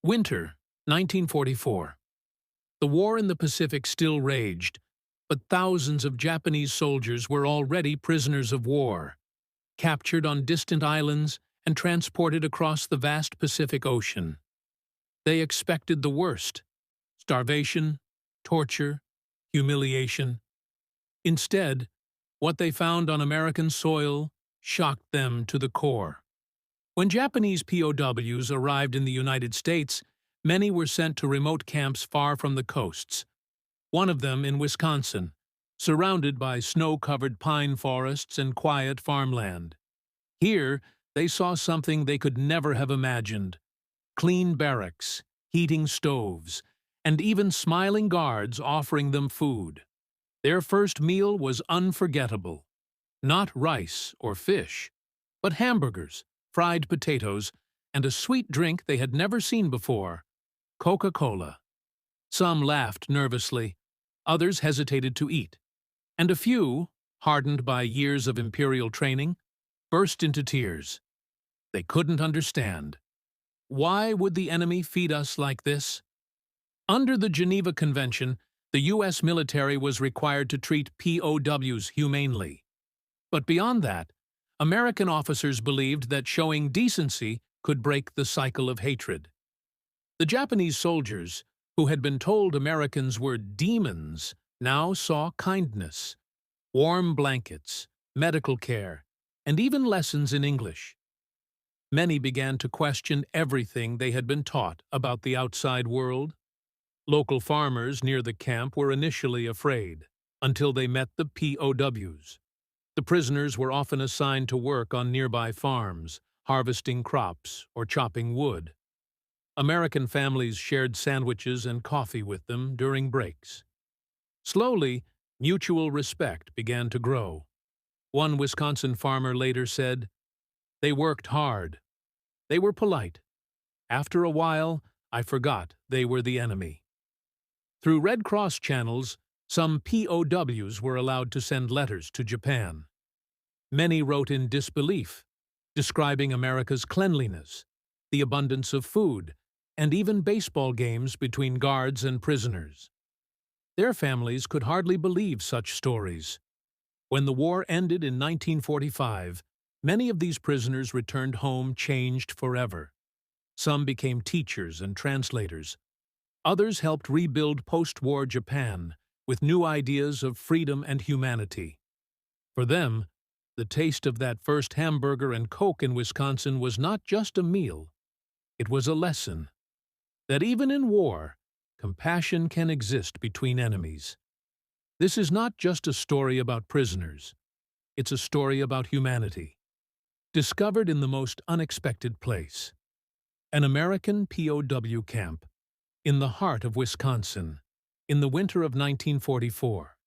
Winter, 1944. The war in the Pacific still raged, but thousands of Japanese soldiers were already prisoners of war, captured on distant islands and transported across the vast Pacific Ocean. They expected the worst: starvation, torture, humiliation. Instead, what they found on American soil shocked them to the core. When Japanese POWs arrived in the United States, many were sent to remote camps far from the coasts. One of them in Wisconsin, surrounded by snow-covered pine forests and quiet farmland. Here, they saw something they could never have imagined: clean barracks, heating stoves, and even smiling guards offering them food. Their first meal was unforgettable. Not rice or fish, but hamburgers, fried potatoes, and a sweet drink they had never seen before: Coca-Cola. Some laughed nervously, others hesitated to eat, and a few, hardened by years of imperial training, burst into tears. They couldn't understand. Why would the enemy feed us like this? Under the Geneva Convention, the U.S. military was required to treat POWs humanely. But beyond that, American officers believed that showing decency could break the cycle of hatred. The Japanese soldiers, who had been told Americans were demons, now saw kindness, warm blankets, medical care, and even lessons in English. Many began to question everything they had been taught about the outside world. Local farmers near the camp were initially afraid, until they met the POWs. The prisoners were often assigned to work on nearby farms, harvesting crops or chopping wood. American families shared sandwiches and coffee with them during breaks. Slowly, mutual respect began to grow. One Wisconsin farmer later said, "They worked hard. They were polite. After a while, I forgot they were the enemy." Through Red Cross channels, some POWs were allowed to send letters to Japan. Many wrote in disbelief, describing America's cleanliness, the abundance of food, and even baseball games between guards and prisoners. Their families could hardly believe such stories. When the war ended in 1945, many of these prisoners returned home changed forever. Some became teachers and translators. Others helped rebuild post-war Japan with new ideas of freedom and humanity. For them, the taste of that first hamburger and Coke in Wisconsin was not just a meal. It was a lesson that even in war, compassion can exist between enemies. This is not just a story about prisoners. It's a story about humanity, discovered in the most unexpected place: an American POW camp in the heart of Wisconsin in the winter of 1944.